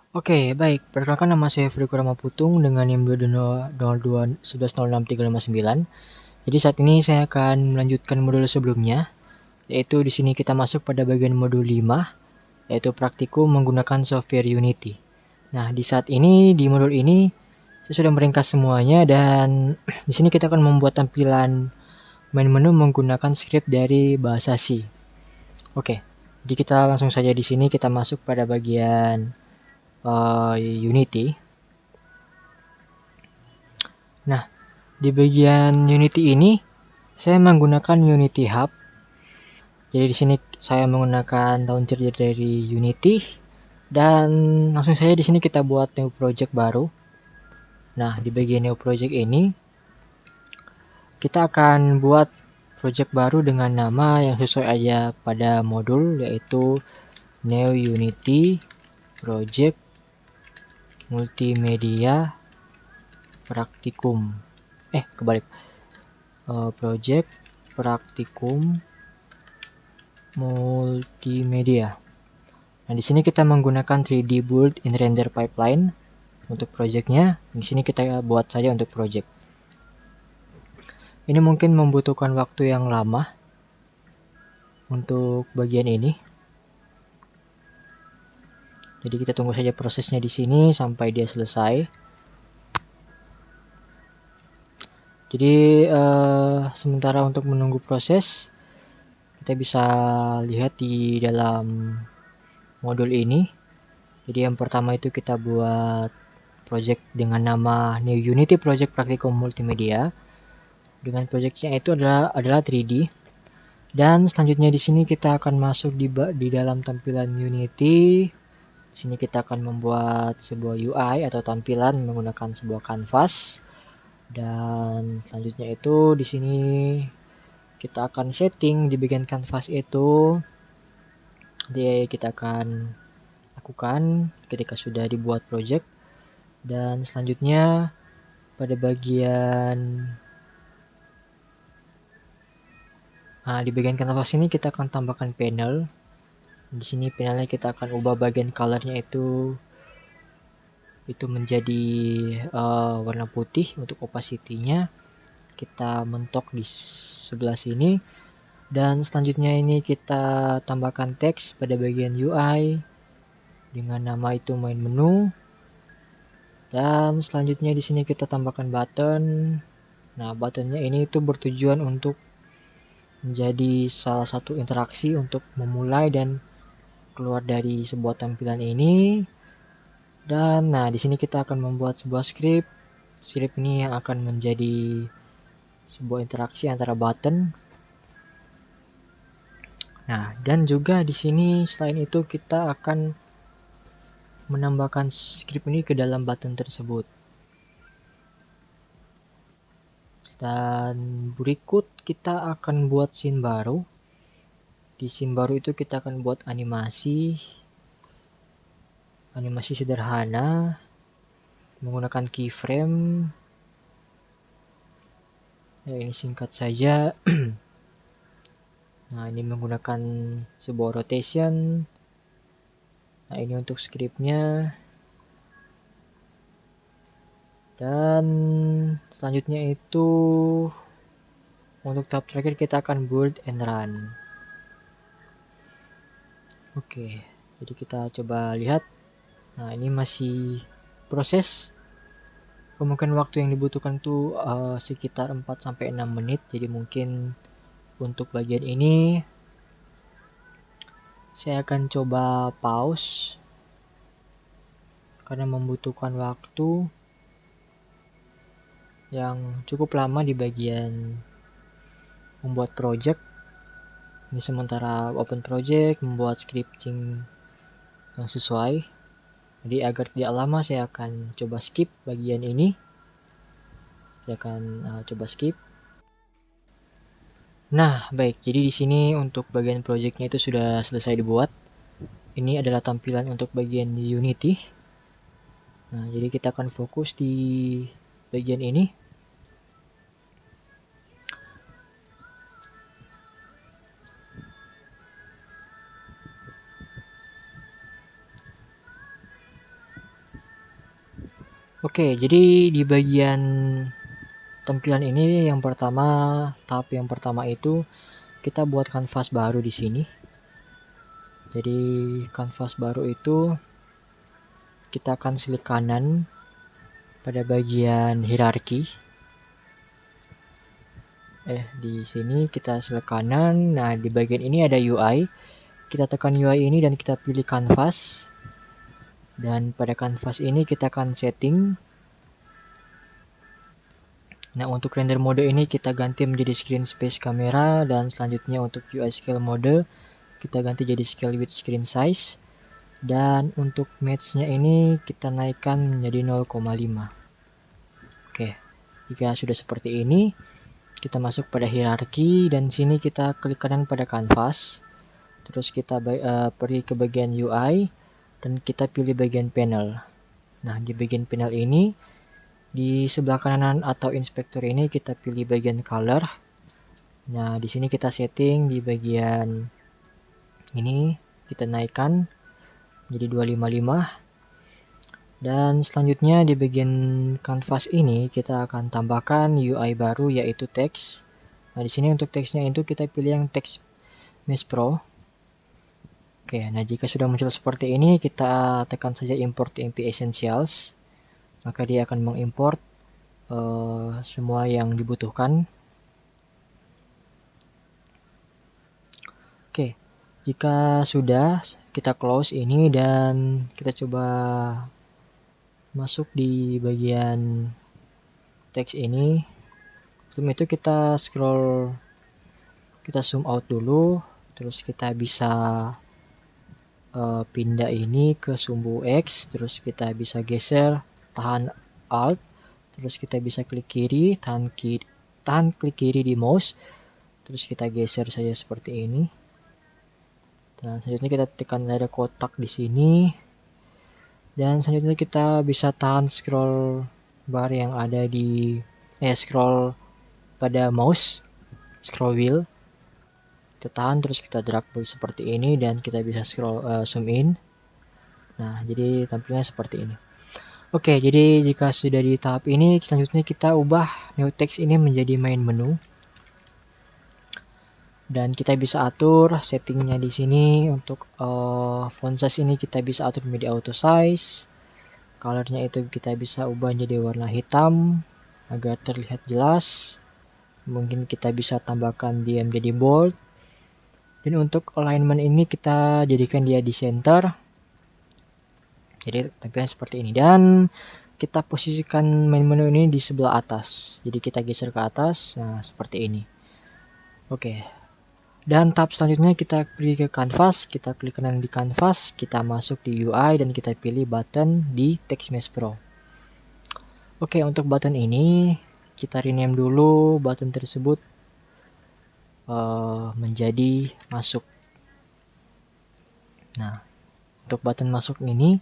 Oke, baik. Perkenalkan nama saya Fri Kurama Putung dengan NIM 20211063559. Jadi saat ini saya akan melanjutkan modul sebelumnya, yaitu di sini kita masuk pada bagian modul 5, yaitu praktikum menggunakan software Unity. Nah, di saat ini di modul ini saya sudah meringkas semuanya dan di sini kita akan membuat tampilan main menu menggunakan script dari bahasa C. Oke. Jadi kita langsung saja di sini kita masuk pada bagian Unity. Nah, di bagian Unity ini saya menggunakan Unity Hub. Jadi di sini saya menggunakan launcher dari Unity dan langsung saja di sini kita buat new project baru. Nah, di bagian new project ini kita akan buat project baru dengan nama yang sesuai aja pada modul, yaitu New Unity Project Multimedia Praktikum. Kebalik. Project Praktikum Multimedia. Nah, di sini kita menggunakan 3D Build in Render Pipeline untuk projectnya. Di sini kita buat saja untuk project. Ini mungkin membutuhkan waktu yang lama untuk bagian ini. Jadi kita tunggu saja prosesnya di sini sampai dia selesai. Jadi sementara untuk menunggu proses, kita bisa lihat di dalam modul ini. Jadi yang pertama itu kita buat project dengan nama New Unity Project Praktikum Multimedia. Dengan projectnya itu adalah 3D. Dan selanjutnya di sini kita akan masuk di dalam tampilan Unity. Di sini kita akan membuat sebuah UI atau tampilan menggunakan sebuah kanvas. Dan selanjutnya itu di sini kita akan setting di bagian kanvas itu. Jadi kita akan lakukan ketika sudah dibuat project. Dan selanjutnya pada bagian di bagian kanvas ini kita akan tambahkan panel. Di sini panelnya kita akan ubah bagian colornya itu menjadi warna putih untuk opacity-nya. Kita mentok di sebelah sini dan selanjutnya ini kita tambahkan teks pada bagian UI dengan nama itu main menu. Dan selanjutnya di sini kita tambahkan button. Nah, buttonnya ini itu bertujuan untuk menjadi salah satu interaksi untuk memulai dan keluar dari sebuah tampilan ini. Dan nah, di sini kita akan membuat sebuah script. Script ini yang akan menjadi sebuah interaksi antara button. Nah, dan juga di sini selain itu kita akan menambahkan script ini ke dalam button tersebut. Dan berikut kita akan buat scene baru. Di scene baru itu kita akan buat animasi sederhana menggunakan keyframe. Ya, ini singkat saja. Nah, ini menggunakan sebuah rotation. Nah, ini untuk scriptnya. Dan selanjutnya itu untuk tahap terakhir kita akan build and run. Oke, jadi kita coba lihat. Nah, ini masih proses. Kemungkinan waktu yang dibutuhkan itu sekitar 4-6 menit. Jadi mungkin untuk bagian ini saya akan coba pause karena membutuhkan waktu yang cukup lama di bagian membuat project. Ini sementara open project, membuat scripting yang sesuai. Jadi agar tidak lama saya akan coba skip bagian ini. Saya akan coba skip. Nah, baik. Jadi di sini untuk bagian projectnya itu sudah selesai dibuat. Ini adalah tampilan untuk bagian Unity. Nah, jadi kita akan fokus di bagian ini. Oke, jadi di bagian tampilan ini tahap yang pertama itu kita buat kanvas baru di sini. Jadi kanvas baru itu kita akan klik kanan pada bagian hierarki. Di sini kita klik kanan. Nah, di bagian ini ada UI. Kita tekan UI ini dan kita pilih kanvas. Dan pada kanvas ini kita akan setting. Nah, untuk render mode ini kita ganti menjadi screen space kamera, dan selanjutnya untuk UI scale mode kita ganti jadi scale with screen size, dan untuk match-nya ini kita naikkan menjadi 0,5. Oke, jika sudah seperti ini, kita masuk pada hierarki dan sini kita klik kanan pada kanvas. Terus kita pergi ke bagian UI dan kita pilih bagian panel. Nah, di bagian panel ini di sebelah kanan atau inspektor ini kita pilih bagian color. Nah, di sini kita setting di bagian ini kita naikkan jadi 255. Dan selanjutnya di bagian kanvas ini kita akan tambahkan UI baru yaitu teks. Nah, di sini untuk teksnya itu kita pilih yang teks Mesh Pro. Oke, nah jika sudah muncul seperti ini, kita tekan saja import MP Essentials. Maka dia akan mengimport semua yang dibutuhkan. Oke, jika sudah, kita close ini dan kita coba masuk di bagian teks ini. Sebelum itu kita scroll, kita zoom out dulu, terus kita bisa pindah ini ke sumbu X, terus kita bisa geser, tahan Alt, terus kita bisa klik kiri, tahan klik kiri di mouse, terus kita geser saja seperti ini. Dan selanjutnya kita tekan ada kotak di sini. Dan selanjutnya kita bisa tahan scroll bar yang ada di scroll pada mouse, scroll wheel. Kita tahan terus kita drag seperti ini dan kita bisa scroll zoom in. Nah, jadi tampilnya seperti ini. Oke, jadi jika sudah di tahap ini, selanjutnya kita ubah new text ini menjadi main menu. Dan kita bisa atur settingnya di sini. Untuk font size ini kita bisa atur menjadi auto size. Colornya itu kita bisa ubah jadi warna hitam agar terlihat jelas. Mungkin kita bisa tambahkan dia menjadi bold. Dan untuk alignment ini kita jadikan dia di center. Jadi tampilan seperti ini, dan kita posisikan main menu ini di sebelah atas. Jadi kita geser ke atas, nah seperti ini. Oke. Dan tahap selanjutnya kita pergi ke kanvas, kita klik kanan di kanvas, kita masuk di UI dan kita pilih button di Text Mesh Pro. Oke, untuk button ini kita rename dulu button tersebut menjadi masuk. Nah, untuk button masuk ini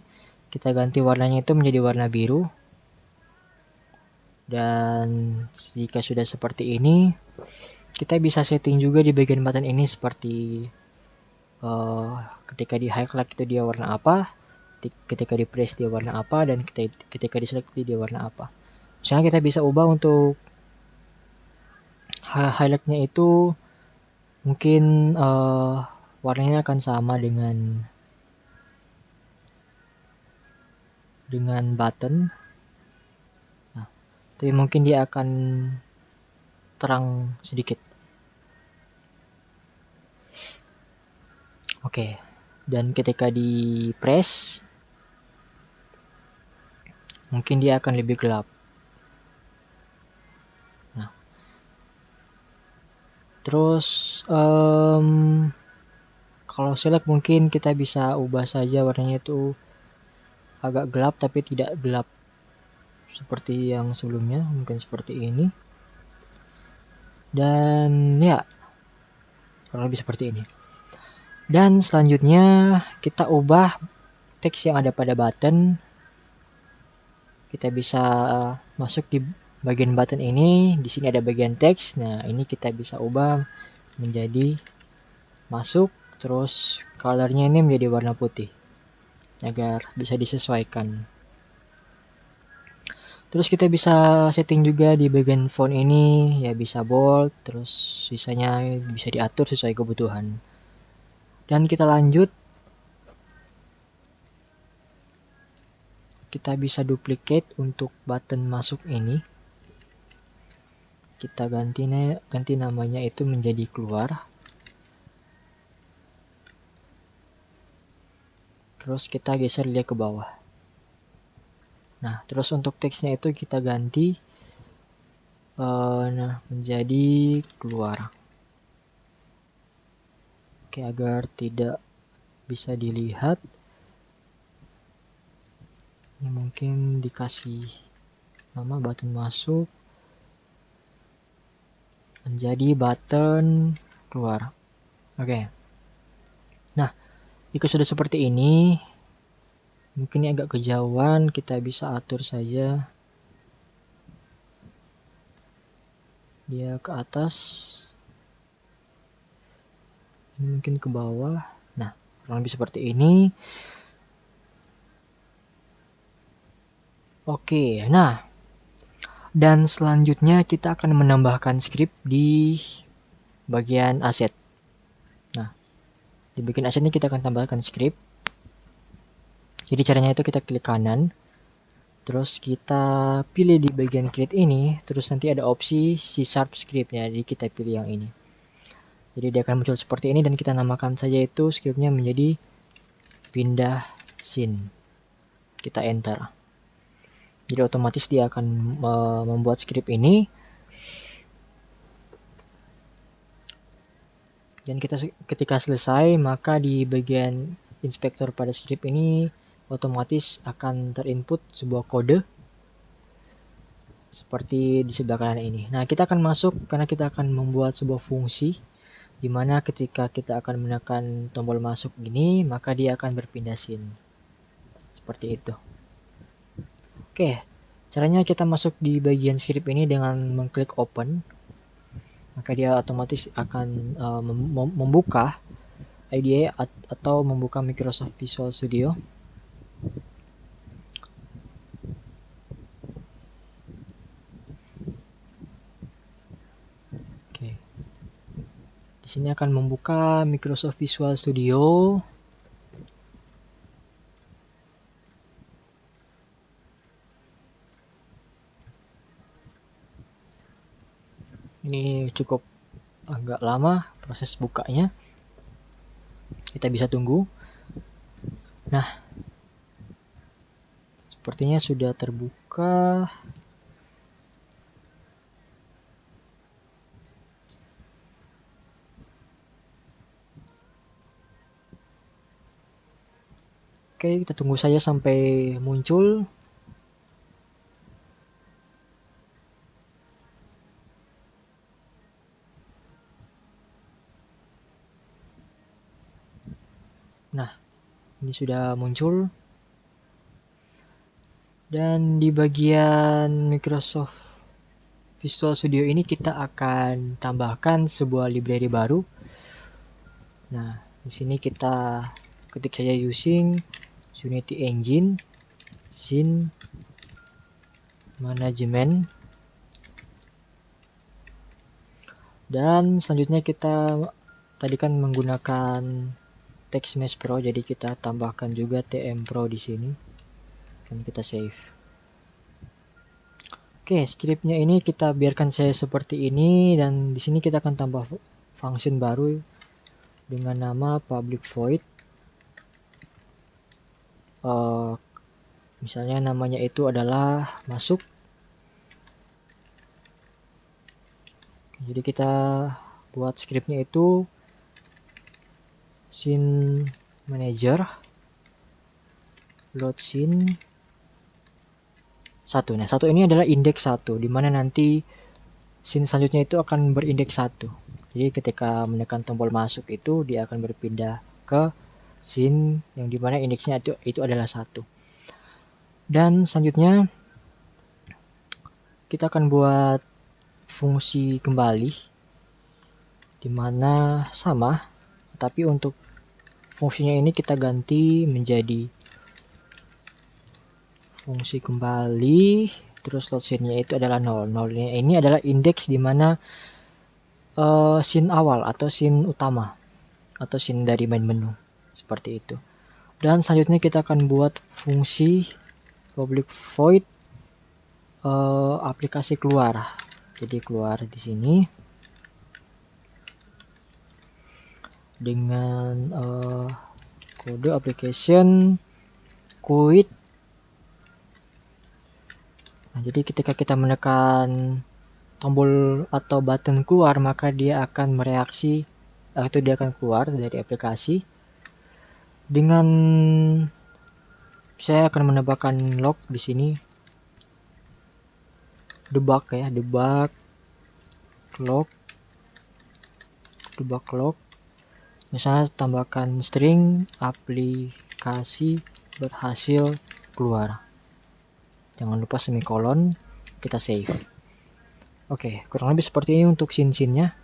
kita ganti warnanya itu menjadi warna biru. Dan jika sudah seperti ini, kita bisa setting juga di bagian button ini seperti ketika di highlight itu dia warna apa, ketika di press dia warna apa, dan ketika di select dia warna apa. Misalnya kita bisa ubah untuk highlightnya itu mungkin warnanya akan sama dengan button. Nah, tapi mungkin dia akan terang sedikit. Oke, dan ketika di press mungkin dia akan lebih gelap. Nah, terus kalau select mungkin kita bisa ubah saja warnanya itu agak gelap tapi tidak gelap seperti yang sebelumnya, mungkin seperti ini. Dan ya, kurang lebih seperti ini. Dan selanjutnya kita ubah teks yang ada pada button. Kita bisa masuk di bagian button ini. Di sini ada bagian teks. Nah, ini kita bisa ubah menjadi masuk. Terus colornya ini menjadi warna putih agar bisa disesuaikan. Terus kita bisa setting juga di bagian font ini, ya bisa bold, terus sisanya bisa diatur sesuai kebutuhan. Dan kita lanjut, kita bisa duplicate untuk button masuk ini. Kita ganti namanya itu menjadi keluar. Terus kita geser dia ke bawah. Nah, terus untuk teksnya itu kita ganti menjadi keluar. Oke, agar tidak bisa dilihat. Ini mungkin dikasih nama button masuk menjadi button keluar. Oke. Nah, jika sudah seperti ini, mungkin ini agak kejauhan, kita bisa atur saja dia ke atas, ini mungkin ke bawah. Nah, kurang lebih seperti ini. Oke, nah, dan selanjutnya kita akan menambahkan script di bagian aset. Nah, di bagian aset ini kita akan tambahkan script. Jadi caranya itu kita klik kanan, terus kita pilih di bagian create ini, terus nanti ada opsi C# scriptnya, jadi kita pilih yang ini. Jadi dia akan muncul seperti ini dan kita namakan saja itu scriptnya menjadi pindah scene. Kita enter. Jadi otomatis dia akan membuat script ini. Dan ketika selesai, maka di bagian inspektor pada script ini otomatis akan terinput sebuah kode seperti di sebelah kanan ini. Nah, kita akan masuk karena kita akan membuat sebuah fungsi di mana ketika kita akan menekan tombol masuk gini, maka dia akan berpindah scene. Seperti itu. Oke, caranya kita masuk di bagian script ini dengan mengklik open. Maka dia otomatis akan membuka IDE atau membuka Microsoft Visual Studio. Oke. Di sini akan membuka Microsoft Visual Studio. Ini cukup agak lama proses bukanya. Kita bisa tunggu. Nah, sepertinya sudah terbuka. Oke, kita tunggu saja sampai muncul. Nah, ini sudah muncul. Dan di bagian Microsoft Visual Studio ini kita akan tambahkan sebuah library baru. Nah, di sini kita ketik saja using Unity Engine Scene Management. Dan selanjutnya kita tadi kan menggunakan TextMesh Pro, jadi kita tambahkan juga TM Pro di sini. Dan kita save. Oke, scriptnya ini kita biarkan saya seperti ini, dan di sini kita akan tambah function baru dengan nama public void. Misalnya namanya itu adalah masuk. Jadi kita buat scriptnya itu scene manager load scene 1. Nah, 1 ini adalah indeks 1, dimana nanti scene selanjutnya itu akan berindeks 1. Jadi ketika menekan tombol masuk itu dia akan berpindah ke scene yang dimana indeksnya itu adalah 1. Dan selanjutnya kita akan buat fungsi kembali, dimana sama, tapi untuk fungsinya ini kita ganti menjadi fungsi kembali terus load scene-nya itu adalah 0. 0-nya ini adalah indeks di mana scene awal atau scene utama atau scene dari main menu, seperti itu. Dan selanjutnya kita akan buat fungsi public void aplikasi keluar. Jadi keluar di sini dengan kode application quit. Nah, jadi ketika kita menekan tombol atau button keluar, maka dia akan mereaksi atau dia akan keluar dari aplikasi. Dengan saya akan menambahkan log di sini, debug ya, debug log. Misalnya tambahkan string aplikasi berhasil keluar. Jangan lupa semikolon, kita save. Oke, kurang lebih seperti ini untuk scene-nya.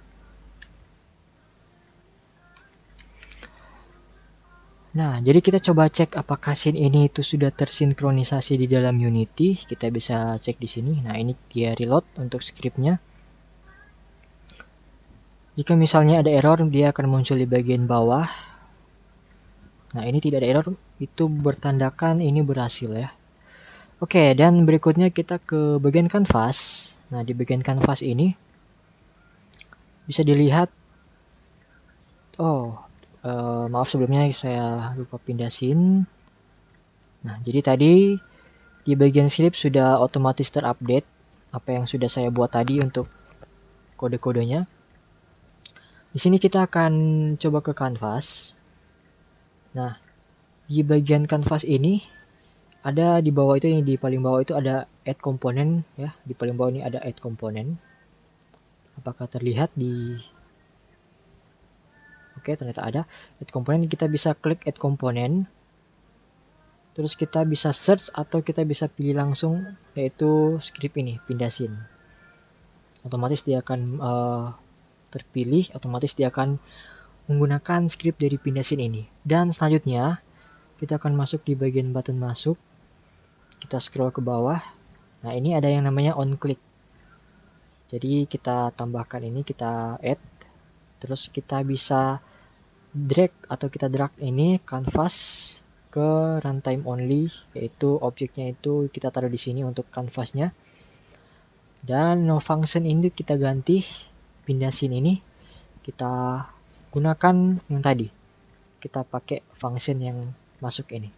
Nah, jadi kita coba cek apakah scene ini itu sudah tersinkronisasi di dalam Unity. Kita bisa cek di sini. Nah, ini dia reload untuk scriptnya. Jika misalnya ada error, dia akan muncul di bagian bawah. Nah, ini tidak ada error, itu bertandakan ini berhasil ya. Oke, dan berikutnya kita ke bagian kanvas. Nah, di bagian kanvas ini bisa dilihat, maaf sebelumnya saya lupa pindah scene. Nah, jadi tadi di bagian script sudah otomatis terupdate apa yang sudah saya buat tadi untuk kode-kodenya. Di sini kita akan coba ke kanvas. Nah, di bagian kanvas ini ada di bawah itu, di paling bawah itu ada add component ya. Di paling bawah ini ada add component. Apakah terlihat di Oke, ternyata ada add component. Kita bisa klik add component. Terus kita bisa search atau kita bisa pilih langsung, yaitu script ini, pindah scene. Otomatis dia akan terpilih, otomatis dia akan menggunakan script dari pindah scene ini. Dan selanjutnya kita akan masuk di bagian button masuk. Kita scroll ke bawah. Nah, ini ada yang namanya on click. Jadi kita tambahkan ini, kita add. Terus kita bisa drag atau kita drag ini canvas ke runtime only, yaitu objeknya itu kita taruh di sini untuk canvasnya. Dan no function ini kita ganti, pindah scene ini kita gunakan yang tadi. Kita pakai function yang masuk ini.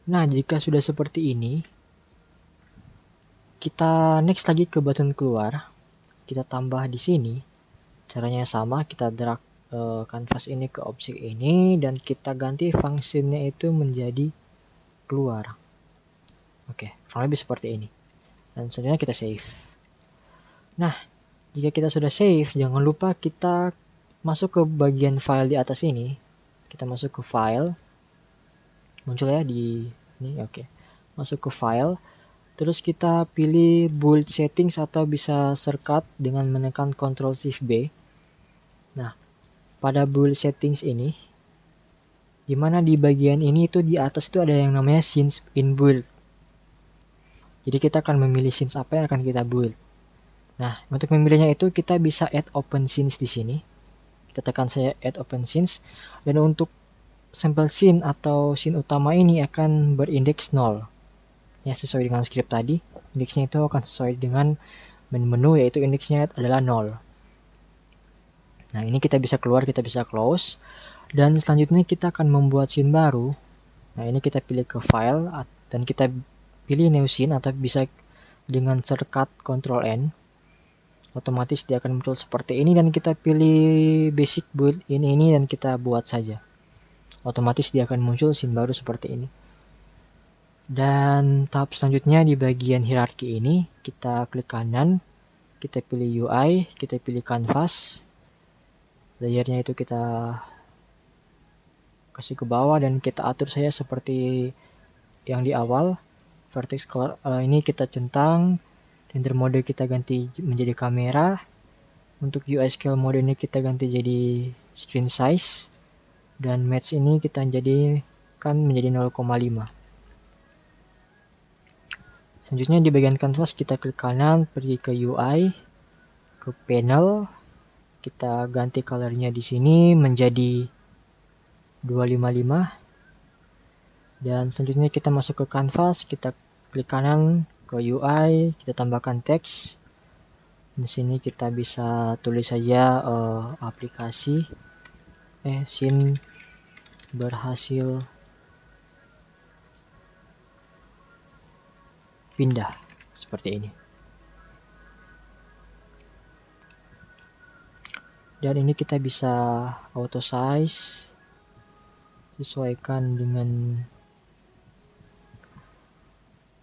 Nah, jika sudah seperti ini, kita next lagi ke button keluar. Kita tambah di sini. Caranya sama, kita drag canvas ini ke objek ini dan kita ganti fungsinya itu menjadi keluar. Oke, kurang lebih seperti ini. Dan selanjutnya kita save. Nah, jika kita sudah save, jangan lupa kita masuk ke bagian file di atas ini. Kita masuk ke file. Muncul ya di ini, oke. Masuk ke file. Terus kita pilih build settings atau bisa shortcut dengan menekan Ctrl Shift B. Nah, pada build settings ini, dimana di bagian ini itu di atas itu ada yang namanya scenes in build. Jadi kita akan memilih scenes apa yang akan kita build. Nah, untuk memilihnya itu kita bisa add open scenes di sini. Kita tekan saya add open scenes, dan untuk sampel scene atau scene utama ini akan berindeks 0. Ya, sesuai dengan script tadi, indeksnya itu akan sesuai dengan menu, yaitu indeksnya adalah 0. Nah, ini kita bisa keluar, kita bisa close. Dan selanjutnya kita akan membuat scene baru. Nah, ini kita pilih ke file dan kita pilih new scene atau bisa dengan shortcut Ctrl N. Otomatis dia akan muncul seperti ini dan kita pilih basic build ini dan kita buat saja. Otomatis dia akan muncul scene baru seperti ini. Dan tahap selanjutnya di bagian hierarki ini kita klik kanan, kita pilih UI, kita pilih canvas. Layernya itu kita kasih ke bawah dan kita atur saya seperti yang di awal. Vertex color ini kita centang, render mode kita ganti menjadi kamera. Untuk UI scale mode ini kita ganti jadi screen size, dan match ini kita jadikan menjadi 0,5. Selanjutnya di bagian kanvas kita klik kanan, pergi ke UI, ke panel, kita ganti colornya di sini menjadi 255. Dan selanjutnya kita masuk ke kanvas, kita klik kanan ke UI, kita tambahkan teks. Di sini kita bisa tulis saja aplikasi scene berhasil pindah, seperti ini. Dan ini kita bisa auto size, sesuaikan dengan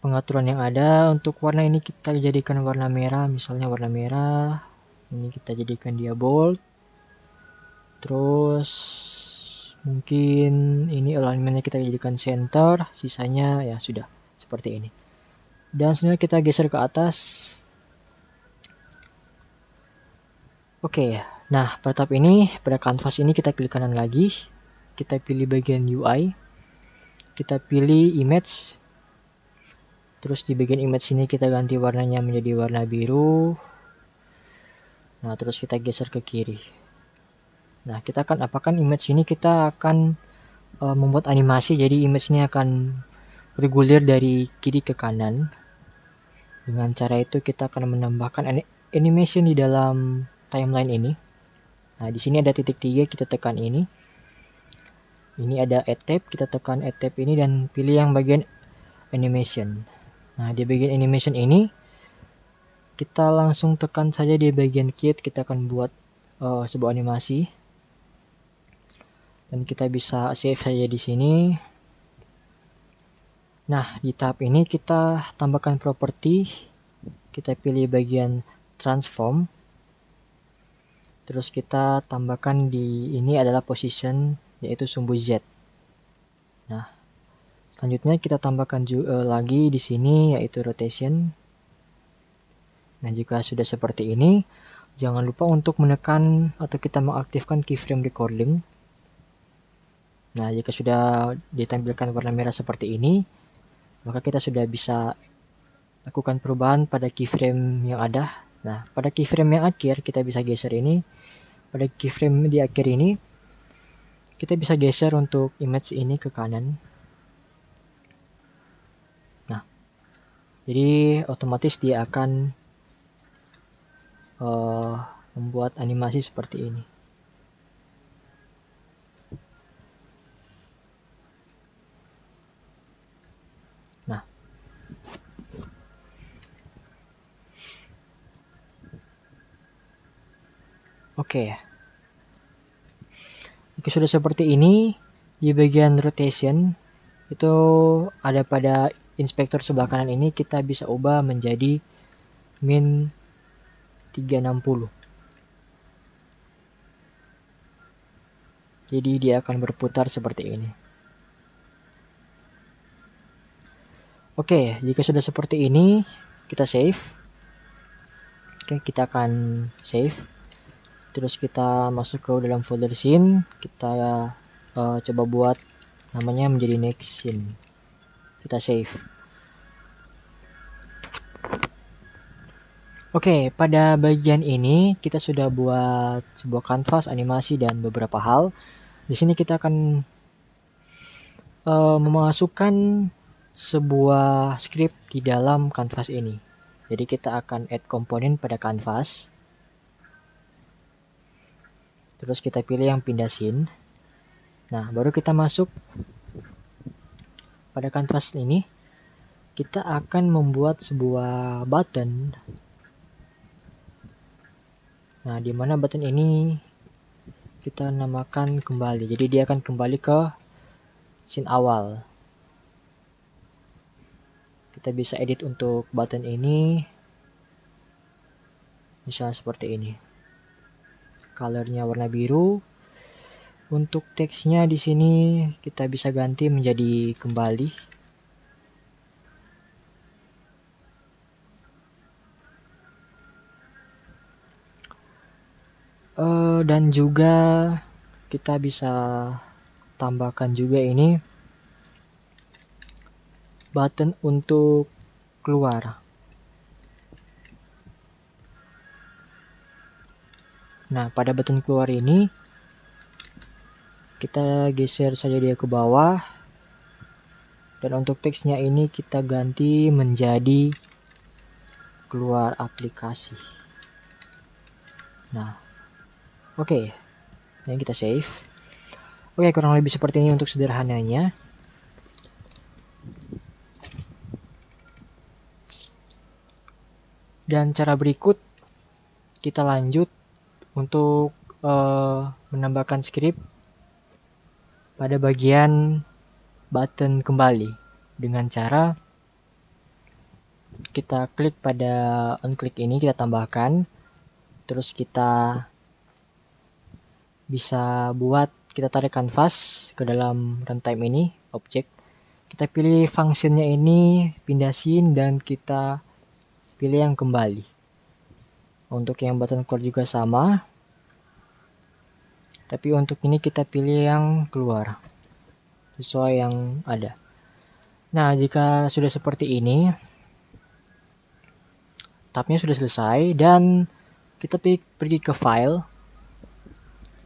pengaturan yang ada. Untuk warna ini kita jadikan warna merah, misalnya warna merah. Ini kita jadikan dia bold. Terus mungkin ini alignmentnya kita jadikan center, sisanya ya sudah seperti ini. Dan selanjutnya kita geser ke atas. Oke, nah pada tahap ini, pada kanvas ini kita klik kanan lagi, kita pilih bagian UI, kita pilih image, terus di bagian image ini kita ganti warnanya menjadi warna biru. Nah terus kita geser ke kiri. Nah kita akan apakan image ini, kita akan membuat animasi, jadi image ini akan bergulir dari kiri ke kanan. Dengan cara itu kita akan menambahkan animation di dalam timeline ini. Nah, di sini ada titik 3, kita tekan ini. Ini ada add tab, kita tekan add tab ini dan pilih yang bagian animation. Nah, di bagian animation ini kita langsung tekan saja di bagian create, kita akan buat sebuah animasi. Dan kita bisa save saja di sini. Nah, di tahap ini kita tambahkan properti, kita pilih bagian transform, terus kita tambahkan di ini adalah position, yaitu sumbu Z. Nah, selanjutnya kita tambahkan lagi di sini yaitu rotation. Nah, jika sudah seperti ini, jangan lupa untuk menekan atau kita mengaktifkan keyframe recording. Nah, jika sudah ditampilkan warna merah seperti ini, maka kita sudah bisa lakukan perubahan pada keyframe yang ada. Nah, pada keyframe yang akhir kita bisa geser ini. Pada keyframe di akhir ini kita bisa geser untuk image ini ke kanan. Nah, jadi otomatis dia akan membuat animasi seperti ini. Nah, oke. Jika sudah seperti ini, di bagian rotation itu ada pada inspektor sebelah kanan ini, kita bisa ubah menjadi min 360. Jadi dia akan berputar seperti ini. Oke, jika sudah seperti ini, kita save. Oke, kita akan save. Terus kita masuk ke dalam folder scene, kita coba buat namanya menjadi next scene. Kita save. Oke, pada bagian ini kita sudah buat sebuah kanvas, animasi dan beberapa hal. Di sini kita akan memasukkan sebuah script di dalam kanvas ini. Jadi kita akan add komponen pada kanvas. Terus kita pilih yang pindah scene. Nah, baru kita masuk pada kanvas ini. Kita akan membuat sebuah button. Nah, di mana button ini kita namakan kembali. Jadi dia akan kembali ke scene awal. Kita bisa edit untuk button ini. Misalnya seperti ini. Colornya warna biru. Untuk teksnya di sini kita bisa ganti menjadi kembali. Dan juga kita bisa tambahkan juga ini button untuk keluar. Nah, pada button keluar ini kita geser saja dia ke bawah, dan untuk teksnya ini kita ganti menjadi keluar aplikasi. Nah, oke. Yang kita save. Oke, kurang lebih seperti ini untuk sederhananya. Dan cara berikut kita lanjut untuk menambahkan script pada bagian button kembali dengan cara kita klik pada on click ini, kita tambahkan, terus kita bisa buat, kita tarik kanvas ke dalam runtime ini, objek, kita pilih functionnya ini, pindah scene, dan kita pilih yang kembali. Untuk yang button keluar juga sama, tapi untuk ini kita pilih yang keluar sesuai yang ada. Nah, jika sudah seperti ini, tabnya sudah selesai, dan kita pergi ke file,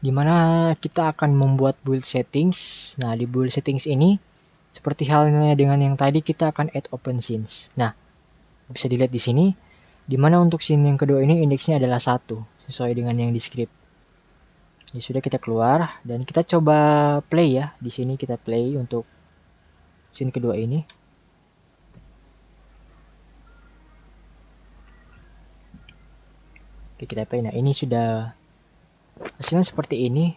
dimana kita akan membuat build settings. Nah, di build settings ini, seperti halnya dengan yang tadi, kita akan add open scenes. Nah, bisa dilihat di sini, dimana untuk scene yang kedua ini indeksnya adalah 1, sesuai dengan yang di script. Ya sudah, kita keluar, dan kita coba play ya. Di sini kita play untuk scene kedua ini. Oke, kita play. Nah, ini sudah hasilnya seperti ini,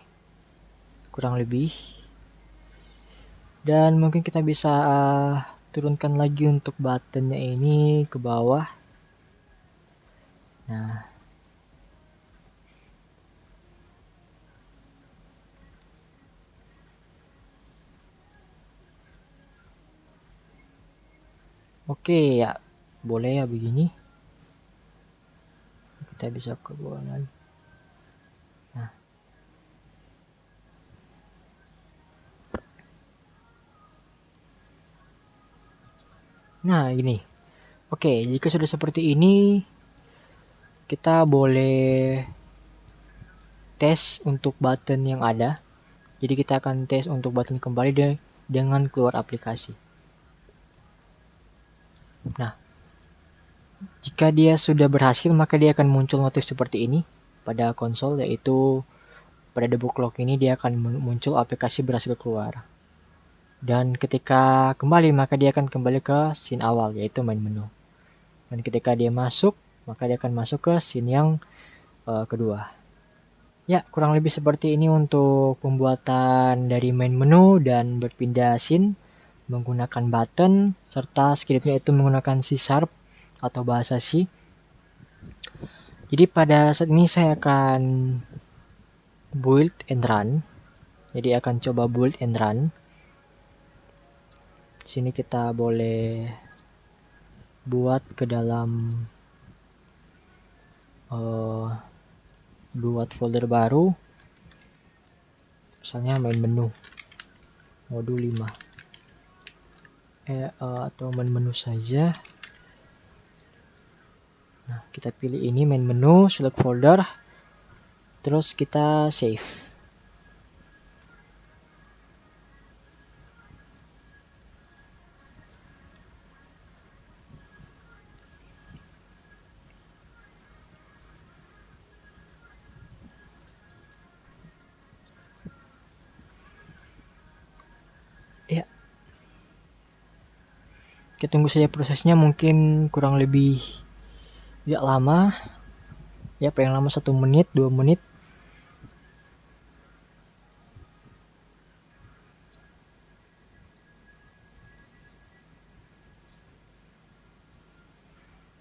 kurang lebih. Dan mungkin kita bisa turunkan lagi untuk buttonnya ini ke bawah. Nah, oke ya, boleh ya begini. Kita bisa ke bawah lagi. Nah, ini. Oke, jika sudah seperti ini, kita boleh tes untuk button yang ada. Jadi kita akan tes untuk button kembali dengan keluar aplikasi. Nah, jika dia sudah berhasil, maka dia akan muncul notif seperti ini pada konsol, yaitu pada debug log ini dia akan muncul aplikasi berhasil keluar. Dan ketika kembali, maka dia akan kembali ke scene awal, yaitu main menu. Dan ketika dia masuk, maka dia akan masuk ke scene yang kedua. Ya, kurang lebih seperti ini untuk pembuatan dari main menu dan berpindah scene menggunakan button, serta scriptnya itu menggunakan C# atau bahasa C. Jadi pada saat ini saya akan build and run. Jadi akan coba build and run. Sini kita boleh buat ke dalam buat folder baru, misalnya main menu modul 5 atau main menu saja. Nah, kita pilih ini main menu, select folder, terus kita save. Ya, kita tunggu saja prosesnya, mungkin kurang lebih tidak lama ya, paling lama 1 menit 2 menit.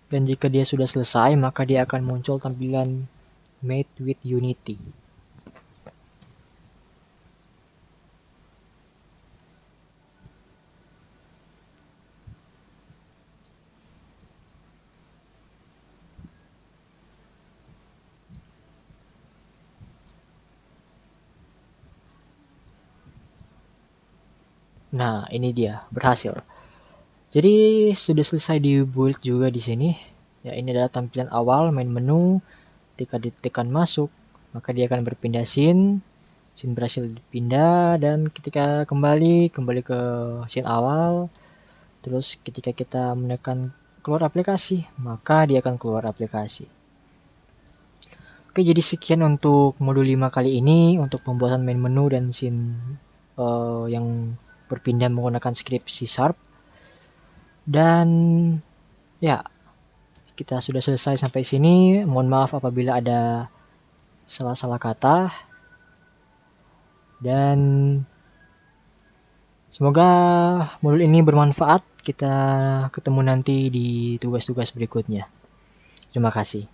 Dan jika dia sudah selesai, maka dia akan muncul tampilan Made with Unity. Nah, ini dia, berhasil. Jadi sudah selesai dibuild juga di sini. Ya, ini adalah tampilan awal main menu. Ketika ditekan masuk, maka dia akan berpindah scene. Scene berhasil dipindah dan ketika kembali ke scene awal. Terus ketika kita menekan keluar aplikasi, maka dia akan keluar aplikasi. Oke, jadi sekian untuk modul 5 kali ini untuk pembuatan main menu dan scene yang berpindah menggunakan script C#. Dan ya, kita sudah selesai sampai sini. Mohon maaf apabila ada salah-salah kata. Dan semoga modul ini bermanfaat. Kita ketemu nanti di tugas-tugas berikutnya. Terima kasih.